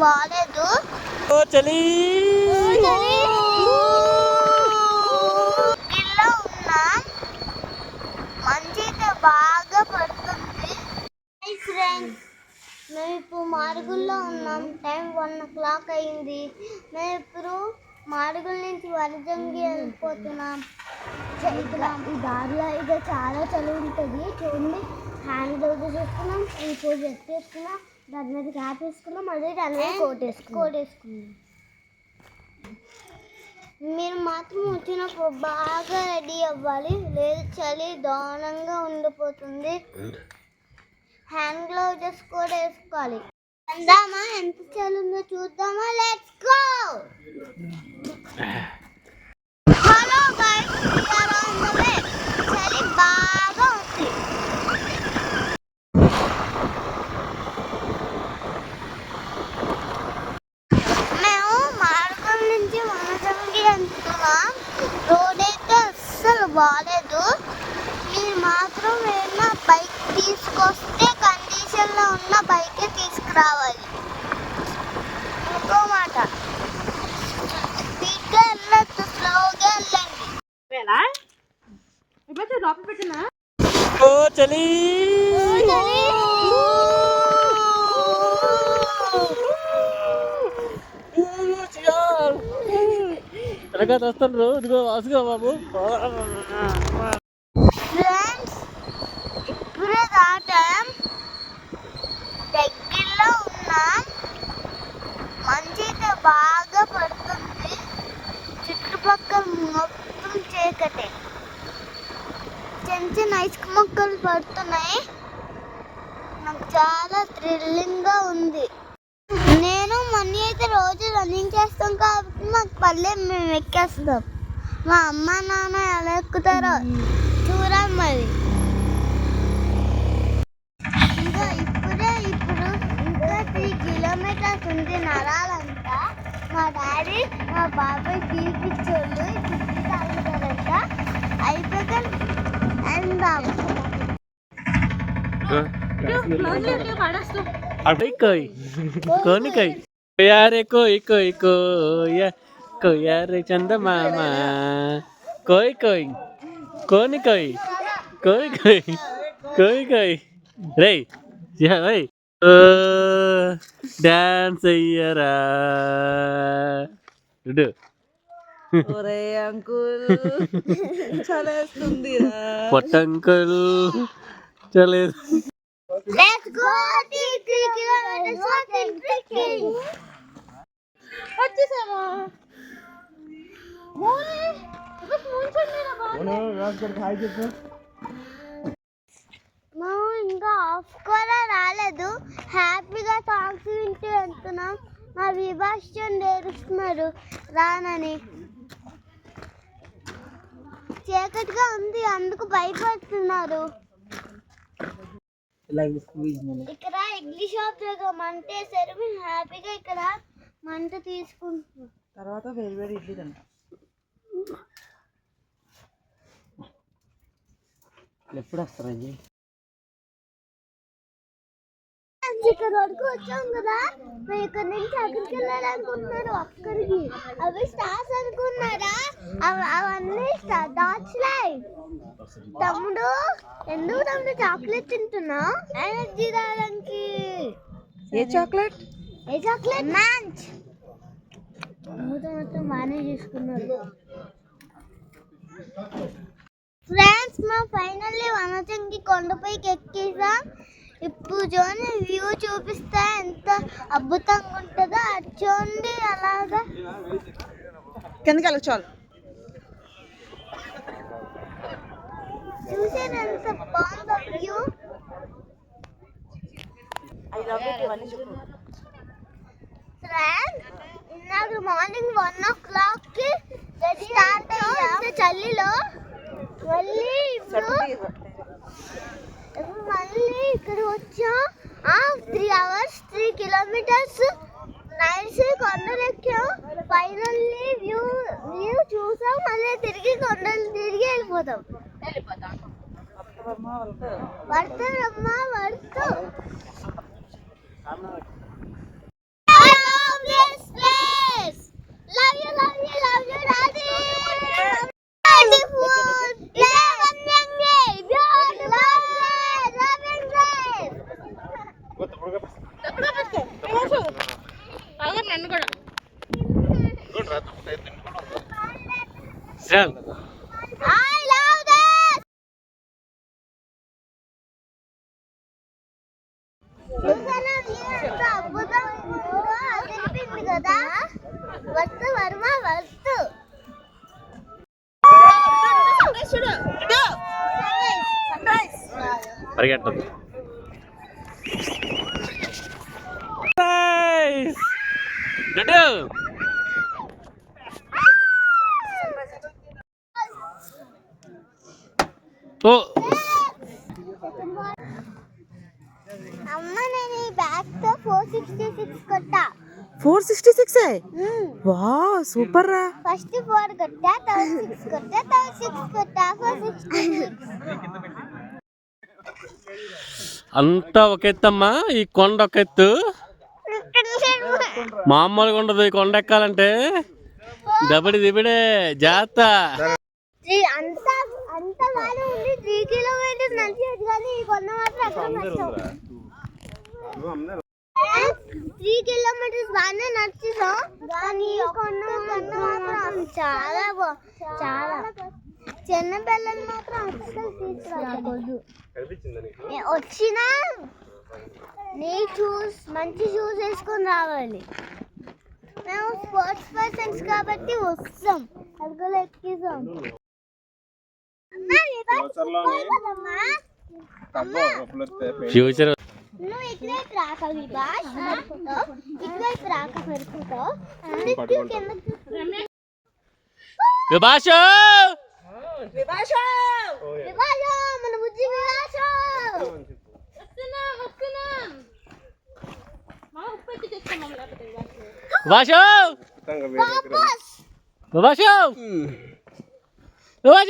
బాలేదు. చలి ఇలా ఉన్నా మంచి అయితే బాగా పడుతుంది. ఫ్రెండ్స్, మేము ఇప్పుడు మాడుగుల్లో ఉన్నాం. టైం 1 o'clock అయింది. మేము ఇప్పుడు మాడుగుల నుంచి వరజంగి వెళ్ళిపోతున్నాం. ఈ దారిలో ఇది చాలా చలి ఉంటుంది. చూడండి, హ్యాండ్ గ్లౌజెస్ వేసుకున్నాం, ఇంకో జెట్ వేసుకున్నాం, దాని మీద క్యాప్ వేసుకున్నాం, మళ్ళీ దాని మీద కోట్ వేసుకున్నాం. మీరు మాత్రం వచ్చినప్పుడు బాగా రెడీ అవ్వాలి, లేదు చలి దారుణంగా ఉండిపోతుంది. హ్యాండ్ గ్లౌజెస్ కూడా వేసుకోవాలి. అందామా, ఎంత చలి ఉందో చూద్దామా? Let's go. Hello guys, we are on the way. చలి బాగా ఉంది. మేము మార్గం నుంచి వనజంగి వెళ్తున్నాం. రోడ్ అయితే అస్సలు బాగాలేదు. మీరు మాత్రం ఏమైనా బైక్ తీసుకొస్తే కండిషన్లో ఉన్న బైకే తీసుకురావాలి. ఇంకో మాట, స్పీడ్గా వెళ్ళొద్దు, స్లోగా వెళ్ళండి. చలి ఎలాగా వస్తాను. ఇదిగో వాసుగా బాబు. ఫ్రెండ్స్, ఇప్పుడే దాటాం, దగ్గరలో ఉన్నాం. మంచి అయితే బాగా పడుతుంది. చుట్టుపక్కల మొత్తం చీకటే. చిన్న చిన్న ఐస్ మొక్కలు పడుతున్నాయి. నాకు చాలా థ్రిల్లింగ్గా ఉంది. నేను మనీ అయితే రోజు రన్నింగ్ చేస్తాం కాబట్టి మాకు పల్లె మేము ఎక్కేస్తాం. మా అమ్మ నాన్న ఎలా ఎక్కుతారో చూడాలి మరి. ఇంకా ఇప్పుడు ఇంకా 3 kilometers ఉంది నడాలంట. మా డాడీ మా బాబాయ్ తీపిచ్చోళ్ళు తిప్పి తాగుతారంట. అయిపోయాక వెళ్దాం. यारे कोई कोई कोया कोया रे चंदमामा कोई कोई कोई कोई कोई कोई कोई कोई रे या भाई డాన్స్ అయ్యరా ఒరే అంకుల్ చలేస్తుంది పొట్టంకుల్ చలే. Let's go 3 kilometers walking trekking. వచ్చేసామా? మేము ఇంకా ఆఫ్ కూడా రాలేదు. హ్యాపీగా సాంగ్స్ వింటూ వెళ్తున్నాం. మా విభాషణ ఏడుస్తున్నారు రానని. చీకటిగా ఉంది, అందుకు భయపడుతున్నారు. ఇక్కడ ఇడ్లీ షాప్ దగ్గర మంట వేసారు. మేము హ్యాపీగా ఇక్కడ మంట తీసుకుంటున్నాం. తర్వాత వేడి వేడి ఇడ్లీ తింటాం. ఎప్పుడు వస్తారండి? ఇక్కడ వరకు వచ్చాం కదా, మేము ఇక్కడ నుంచి అక్కడికి వెళ్ళాలనుకుంటున్నారు. అక్కడికి అవి స్టార్స్ అనుకున్నారా? అవన్నీ డాట్స్ లైట్. తమ్ముడు, ఎందుకు తమ్ముడు చాక్లెట్ తింటున్నావు? ఎనర్జీ రావడానికి. ఏ చాక్లెట్? మ్యాంచ్. మొత్తం బాగానే చేసుకున్నారు. ఫ్రెండ్స్, మా ఫైనల్లీ వనజంగి కొండపైకి ఎక్కేసాం. ఇప్పుడు చూడండి, వ్యూ చూపిస్తే ఎంత అద్భుతంగా ఉంటుందో. అది చూడండి, అలాగా కిందకి వెళ్ళి చాలు. చూసాను ఎంత బాగుందో వ్యూ. ఫ్రెండ్స్, ఇందాక మార్నింగ్ 1 o'clock స్టార్ట్ అయ్యాం చలిలో. మళ్ళీ ఇక్కడ వచ్చాం. 3 hours 3 kilometers నైట్స్ కొండలు ఎక్కాం. ఫైనల్లీ వ్యూ చూసాం. మళ్ళీ తిరిగి కొండలు తిరిగి వెళ్ళిపోతాం. వర్తమ్మా వర్త. చల్ I love this. చూసారా ఎంత అద్భుతంగా అదిరిపోయింది కదా. వస్తు వర్మ వస్తు. పరిగెట్టదు. డుడు. ఓ అమ్మ నేను ఈ బ్యాగ్ తో 466 కొట్టా. 466 వా సూపర్ రా. ఫస్ట్ 4 కొట్టా, తర్వాత 6 కొట్టా, తర్వాత 6 కొట్టా, 466. అంతా ఒక ఎత్తమ్మా. ఈ కొండ ఒక ఎత్తు, మామూలుగా ఉండదు. ఈ కొండ ఎక్కాలంటే దబడి దిబిడే జాత. అంతా అంతా బాగానే ఉంది. 3 కిలోమీటర్స్ నడిచేది కానీ ఈ కొండ మాత్రం అక్కడ కష్టం. 3 కిలోమీటర్స్ బాగానే నడిచేసాం కానీ ఈ కొండ మాత్రం చాలా చాలా చిన్న పిల్లలు మాత్రం అస్సలు తీసుకురాకూడదు. వచ్చినా నీ మంచి షూస్ వేసుకొని రావాలి. మేము స్పోర్ట్స్ పర్సన్స్ కాబట్టి వస్తాం, అదిగో ఎక్కిస్తాం. ఫ్యూచర్ నువ్వు ఇటువైపు రాక విభాష్ మెరుపుతావు, ఇటువైపు రాక మెరుపుతావు. విభాష విభాష విభాష మన బుజ్జి విభాష. విభాష వాపస్ విభాష విభాష